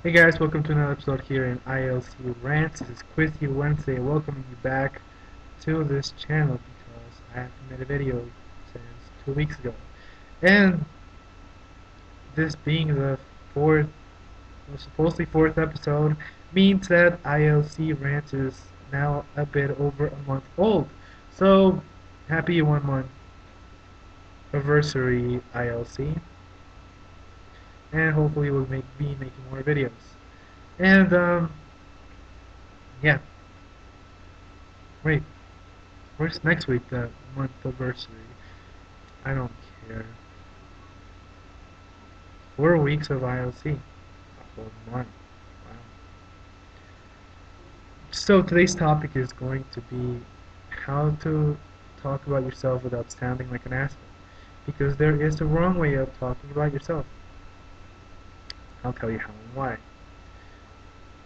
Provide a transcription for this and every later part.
Hey guys, welcome to another episode here in ILCRants. This is Quizzy Wednesday, welcoming you back to this channel because I haven't made a video since 2 weeks ago. And this being the fourth, well, supposedly fourth episode, means that ILCRants is now a bit over a month old. So, happy 1 month anniversary ILC, and hopefully we'll be making more videos. And, yeah, wait. Where's next week, the month anniversary? I don't care. 4 weeks of ILC. A whole month. Wow. So today's topic is going to be how to talk about yourself without sounding like an asshole. Because there is a wrong way of talking about yourself. I'll tell you how and why.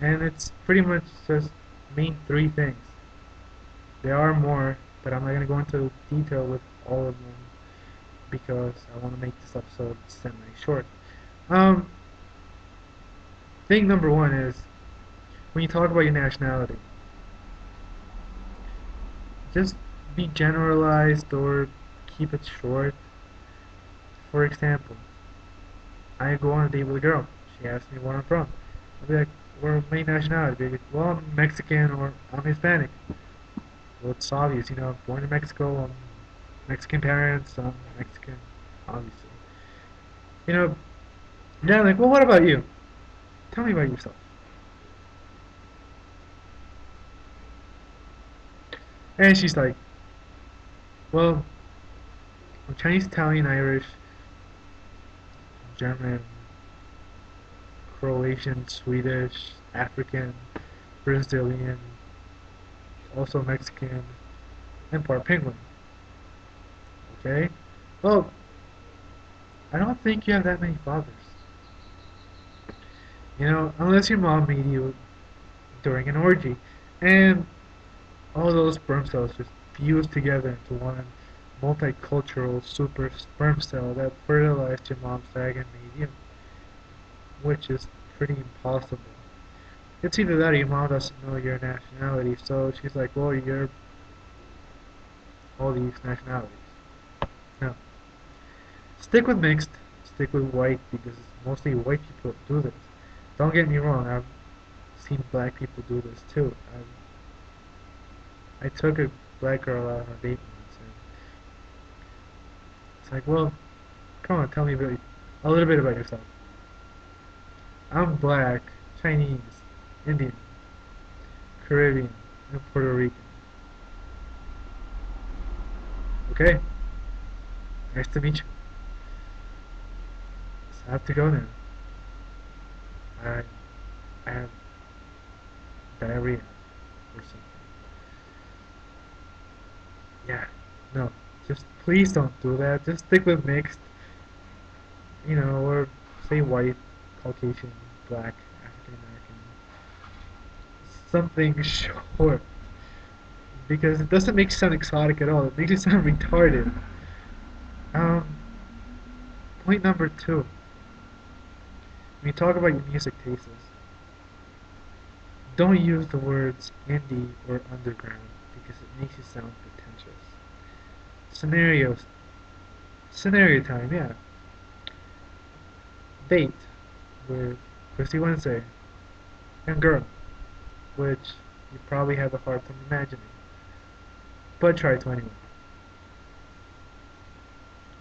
And it's pretty much just main three things. There are more, but I'm not going to go into detail with all of them because I want to make this episode semi-short. Um, Thing number one is when you talk about your nationality, just be generalized or keep it short. For example, I go on a date with a girl. She asks me where I'm from. I'll be like, "Where's my nationality?" Be like, "Well, I'm Mexican or I'm Hispanic." Well, it's obvious, born in Mexico, Mexican parents, Mexican, obviously. You know, then I'm like, "Well, what about you? Tell me about yourself." And she's like, "Well, I'm Chinese, Italian, Irish, German, Croatian, Swedish, African, Brazilian, also Mexican, and part penguin." Okay? Well, I don't think you have that many fathers. Unless your mom made you during an orgy. And all those sperm cells just fused together into one multicultural super sperm cell that fertilized your mom's egg and made you, which is pretty impossible. It's either that or your mom doesn't know your nationality, so she's like, "Well, you're all these nationalities." No. Stick with mixed, stick with white, because mostly white people do this. Don't get me wrong, I've seen black people do this too. I took a black girl out on a date once, and it's like, "Well, come on, tell me a little bit about yourself." "I'm black, Chinese, Indian, Caribbean, and Puerto Rican." "Okay, nice to meet you. So I have to go now. I, I have diarrhea or something." Yeah, no, just please don't do that. Just stick with mixed, or say white, Caucasian, black, African American, something short. Because it doesn't make you sound exotic at all. It makes you sound retarded. Um, Point number two. When you talk about your music tastes, don't use the words indie or underground because it makes you sound pretentious. Scenarios. Scenario time, yeah. Date with Quizzy Wednesday and girl, which you probably have a hard time imagining, but try to anyway.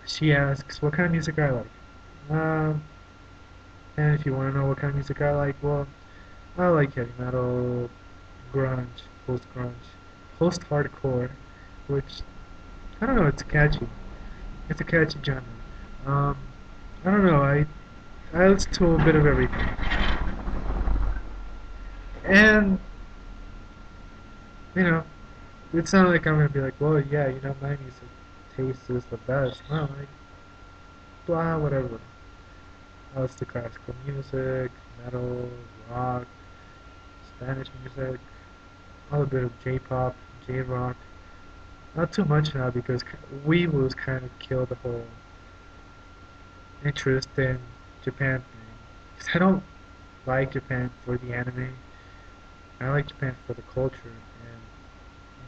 She asks, "What kind of music I like?" Um, and if you want to know what kind of music I like, well, I like heavy metal, grunge, post-grunge, post-hardcore, which, I don't know, it's catchy. It's a catchy genre. Um, I don't know, I listen to a bit of everything. And, you know, it's not like I'm gonna be like, "Well, yeah, my music taste is the best." No, like, blah, whatever. I listen to classical music, metal, rock, Spanish music, a bit of J-pop, J-rock. Not too much now because Weewoos kind of killed the whole interest in Japan thing. 'Cause I don't like Japan for the anime. I like Japan for the culture and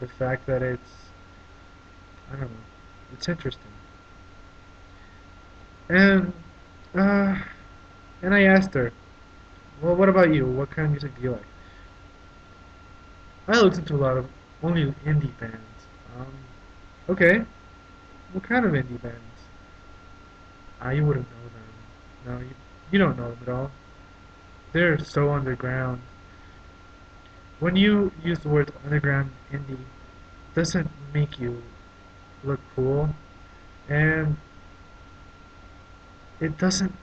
the fact that I don't know, it's interesting. And uh, and I asked her, well, what about you? What kind of music do you like? I listen to a lot of only indie bands. Okay, what kind of indie bands? You wouldn't know them. No, you don't know them at all. They're so underground. When you use the word underground indie, it doesn't make you look cool, and it doesn't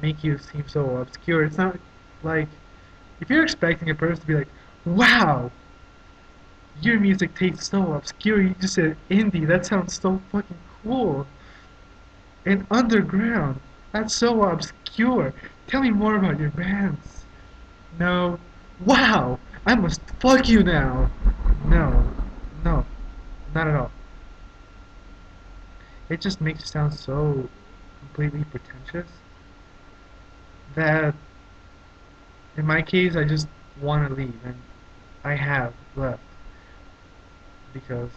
make you seem so obscure. It's not like if you're expecting a person to be like, "Wow, your music tastes so obscure." You just said indie. That sounds so fucking cool. And underground. That's so obscure. Tell me more about your bands. No. Wow! I must fuck you now! No. No. Not at all. It just makes it sound so completely pretentious that in my case I just want to leave and I have left because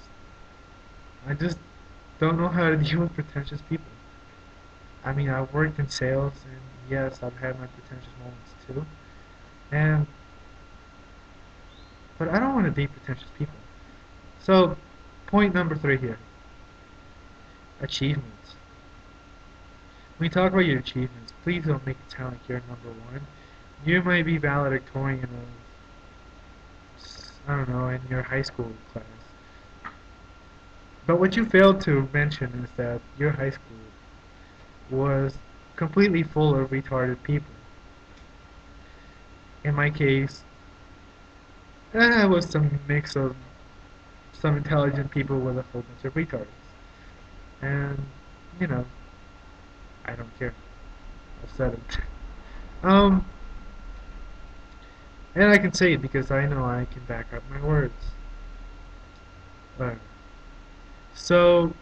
I just don't know how to deal with pretentious people. I mean, I've worked in sales and yes, I've had my pretentious moments too. And but I don't want to date pretentious people. So, point number 3 here. Achievements. When you talk about your achievements, please don't make it sound like you're number one. You might be valedictorian of, I don't know, in your high school class. But what you failed to mention is that your high school was completely full of retarded people. In my case, it was some mix of some intelligent people with a whole bunch of retards. And, you know, I don't care. I've said it. Um, and I can say it because I know I can back up my words. Whatever. So,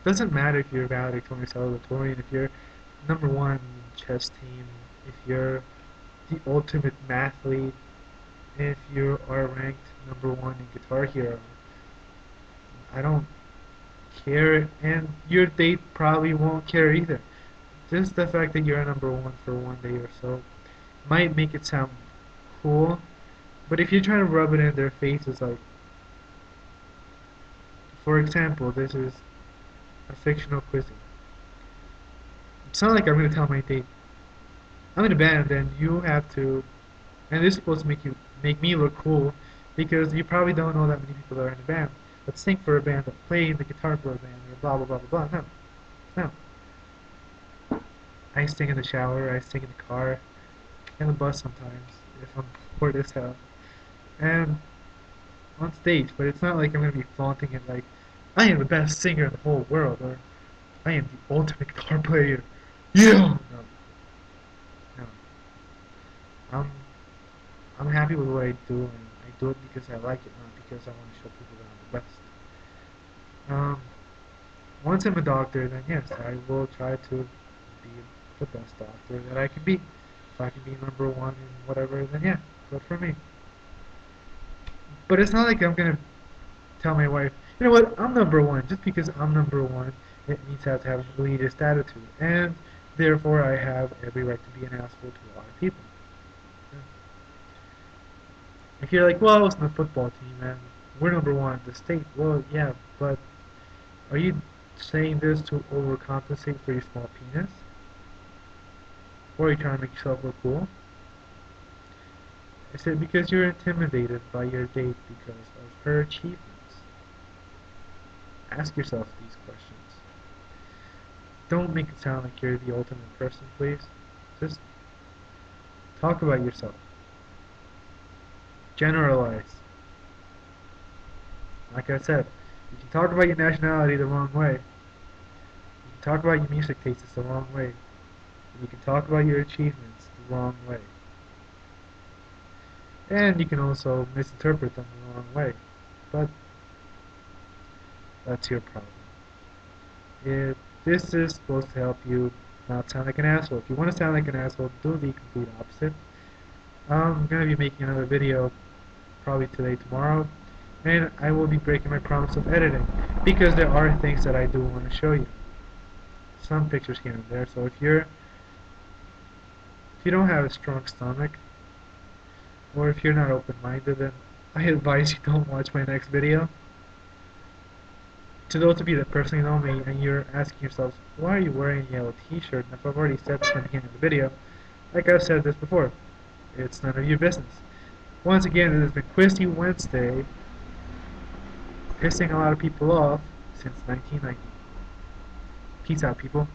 doesn't matter if you're valedictorian, salutatorian, if you're number one chess team, if you're the ultimate mathlete, if you are ranked number one in Guitar Hero. I don't care, and your date probably won't care either. Just the fact that you're number one for one day or so might make it sound cool, but if you're trying to rub it in their faces, like, for example, this is a fictional quizzing. It's not like I'm going to tell my date, I'm in a band, and you have to, and this is supposed to make me look cool, because you probably don't know that many people that are in a band. Let's sing for a band, or play in the guitar for a band, or blah blah blah blah blah. No, no. I sing in the shower, I sing in the car, in the bus sometimes, if I'm bored as hell, and on stage. But it's not like I'm going to be flaunting it like, I am the best singer in the whole world, or I am the ultimate guitar player. Yeah. No, no. I'm I'm happy with what I do, and I do it because I like it, not because I want to show people that I'm the best. Um, Once I'm a doctor, then yes, I will try to be the best doctor that I can be. If I can be number one in whatever, then yeah, good for me. But it's not like I'm gonna tell my wife, you know what, I'm number one. Just because I'm number one, it means I have to have an elitist attitude, and therefore I have every right to be an asshole to a lot of people. Yeah. If you're like, well, I was on the football team and we're number one in the state, well, yeah, but are you saying this to overcompensate for your small penis? Or are you trying to make yourself look cool? I said because you're intimidated by your date because of her achievements. Ask yourself these questions. Don't make it sound like you're the ultimate person, please. Just talk about yourself. Generalize. Like I said, you can talk about your nationality the wrong way. You can talk about your music tastes the wrong way. And you can talk about your achievements the wrong way. And you can also misinterpret them the wrong way. But that's your problem. If this is supposed to help you not sound like an asshole. If you want to sound like an asshole, do the complete opposite. I'm going to be making another video probably today, tomorrow, and I will be breaking my promise of editing because there are things that I do want to show you. Some pictures here and there, so if you don't have a strong stomach, or if you're not open-minded, then I advise you don't watch my next video. To those of you that personally know me and you're asking yourselves, why are you wearing a yellow t-shirt? And if I've already said this in the beginning of the video, like I've said this before, it's none of your business. Once again, it has been Quizzy Wednesday, pissing a lot of people off since 1990. Peace out, people.